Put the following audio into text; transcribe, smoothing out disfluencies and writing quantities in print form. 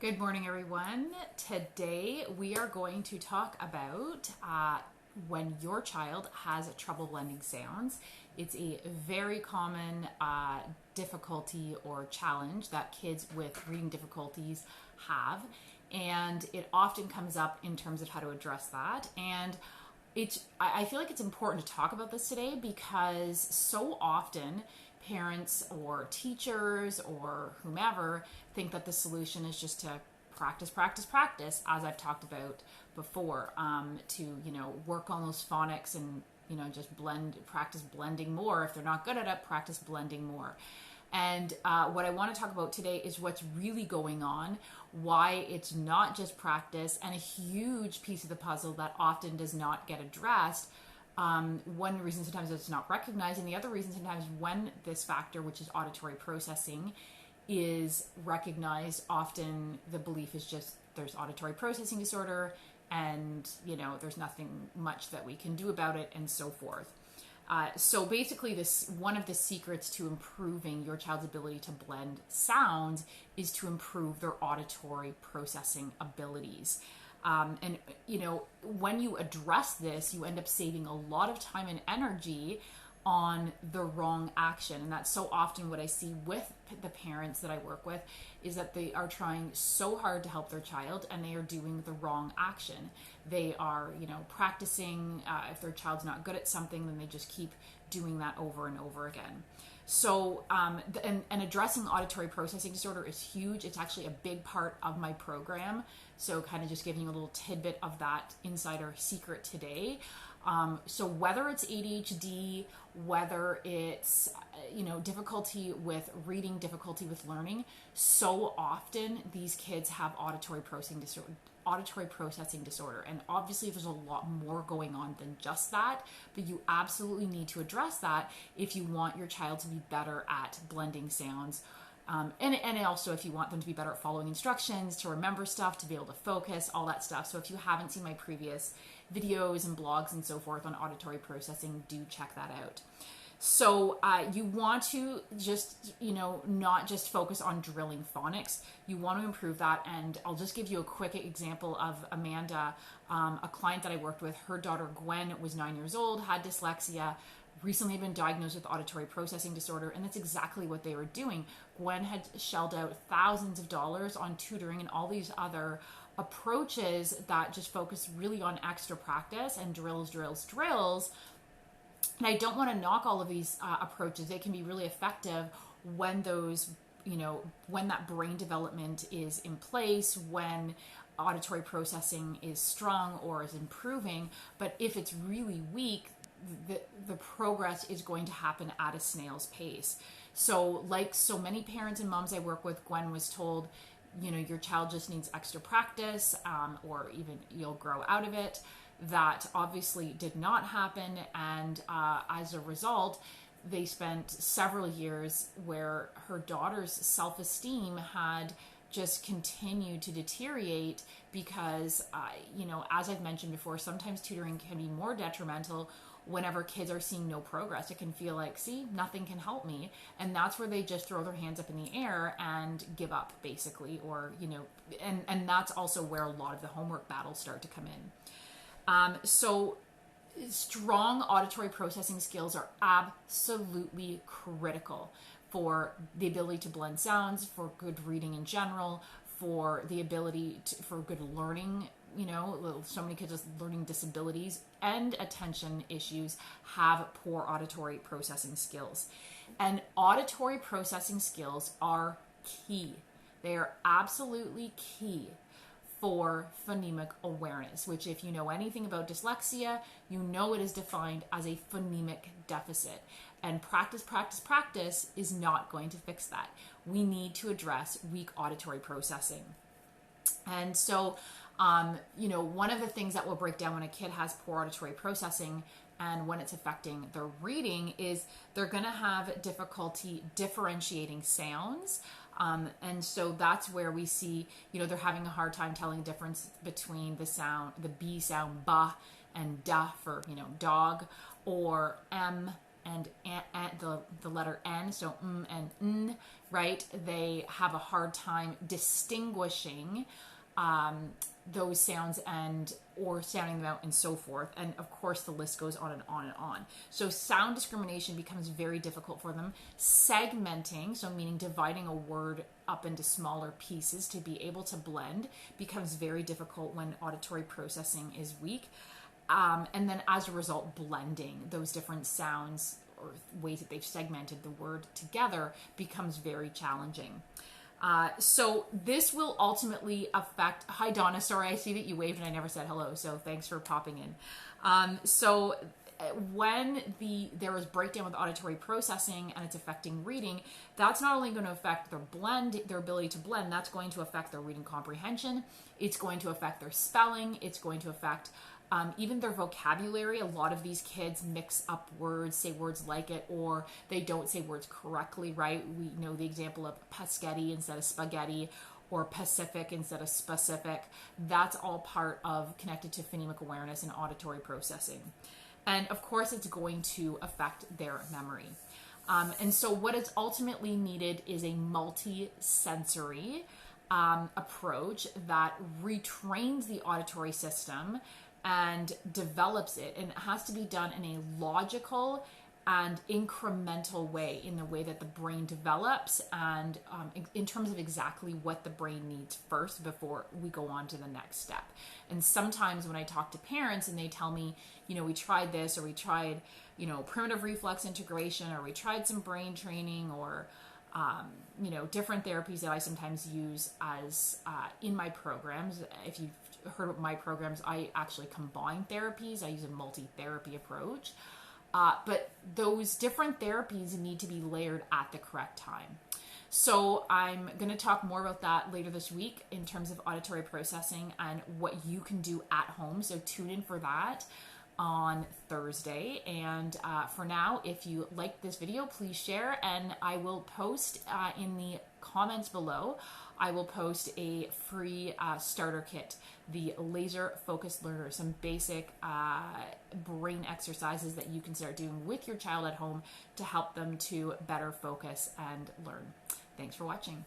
Good morning, everyone. Today we are going to talk about when your child has trouble blending sounds. It's a very common difficulty or challenge that kids with reading difficulties have, and it often comes up in terms of how to address that. And I feel like it's important to talk about this today because so often parents or teachers or whomever think that the solution is just to practice, as I've talked about before, to, work on those phonics and, just practice blending more. If they're not good at it, practice blending more. And what I want to talk about today is what's really going on, why it's not just practice, and a huge piece of the puzzle that often does not get addressed. One reason sometimes it's not recognized, and the other reason sometimes when this factor, which is auditory processing, is recognized, often the belief is just there's auditory processing disorder and, there's nothing much that we can do about it and so forth. So basically, one of the secrets to improving your child's ability to blend sounds is to improve their auditory processing abilities. And when you address this, you end up saving a lot of time and energy on the wrong action. And that's so often what I see with the parents that I work with, is that they are trying so hard to help their child and they are doing the wrong action. They are, practicing. If their child's not good at something, then they just keep doing that over and over again. So, and addressing auditory processing disorder is huge. It's actually a big part of my program. So kind of just giving you a little tidbit of that insider secret today. So whether it's ADHD, whether it's, difficulty with reading, difficulty with learning, so often these kids have auditory processing disorder. And obviously there's a lot more going on than just that, but you absolutely need to address that if you want your child to be better at blending sounds. And also if you want them to be better at following instructions, to remember stuff, to be able to focus, all that stuff. So if you haven't seen my previous videos and blogs and so forth on auditory processing, do check that out. So you want to just, not just focus on drilling phonics. You want to improve that. And I'll just give you a quick example of Amanda, a client that I worked with. Her daughter Gwen was 9 years old, had dyslexia, recently been diagnosed with auditory processing disorder, and that's exactly what they were doing. Gwen had shelled out thousands of dollars on tutoring and all these other approaches that just focus really on extra practice and drills. And I don't want to knock all of these approaches. They can be really effective when those, when that brain development is in place, when auditory processing is strong or is improving. But if it's really weak, the progress is going to happen at a snail's pace. So like so many parents and moms I work with, Gwen was told, your child just needs extra practice, or even you'll grow out of it. That obviously did not happen. And as a result, they spent several years where her daughter's self-esteem had just continued to deteriorate because, as I've mentioned before, sometimes tutoring can be more detrimental whenever kids are seeing no progress. It can feel like, see, nothing can help me. And that's where they just throw their hands up in the air and give up, basically. Or, and that's also where a lot of the homework battles start to come in. So strong auditory processing skills are absolutely critical for the ability to blend sounds, for good reading in general, for the ability for good learning. So many kids with learning disabilities and attention issues have poor auditory processing skills. And auditory processing skills are key. They are absolutely key for phonemic awareness, which, if you know anything about dyslexia, it is defined as a phonemic deficit. And practice is not going to fix that. We need to address weak auditory processing. And so, one of the things that will break down when a kid has poor auditory processing and when it's affecting their reading is they're going to have difficulty differentiating sounds. And so that's where we see, they're having a hard time telling the difference between the B sound, ba, and da for, dog, or M and the letter N, so and N, right? They have a hard time distinguishing those sounds or sounding them out and so forth. And of course the list goes on and on and on. So sound discrimination becomes very difficult for them. Segmenting, so meaning dividing a word up into smaller pieces to be able to blend, becomes very difficult when auditory processing is weak. And then as a result, blending those different sounds or ways that they've segmented the word together becomes very challenging. So this will ultimately affect, hi Donna, sorry, I see that you waved and I never said hello, so thanks for popping in. So when there is breakdown with auditory processing and it's affecting reading, that's not only going to affect their ability to blend, that's going to affect their reading comprehension, it's going to affect their spelling, it's going to affect even their vocabulary. A lot of these kids mix up words, say words like it, or they don't say words correctly, right? We know the example of paschetti instead of spaghetti, or Pacific instead of specific. That's all part of connected to phonemic awareness and auditory processing. And of course, it's going to affect their memory. And so what is ultimately needed is a multi-sensory approach that retrains the auditory system and develops it, and it has to be done in a logical and incremental way, in the way that the brain develops and in terms of exactly what the brain needs first before we go on to the next step. And sometimes when I talk to parents and they tell me, we tried this, or we tried, primitive reflex integration, or we tried some brain training, or different therapies that I sometimes use as in my programs. If you've heard of my programs, I actually combine therapies. I use a multi-therapy approach. But those different therapies need to be layered at the correct time. So I'm going to talk more about that later this week in terms of auditory processing and what you can do at home. So tune in for that on Thursday. And for now, if you like this video, please share, and I will post in the comments below, I will post a free starter kit, the Laser Focused Learner, some basic brain exercises that you can start doing with your child at home to help them to better focus and learn. Thanks for watching.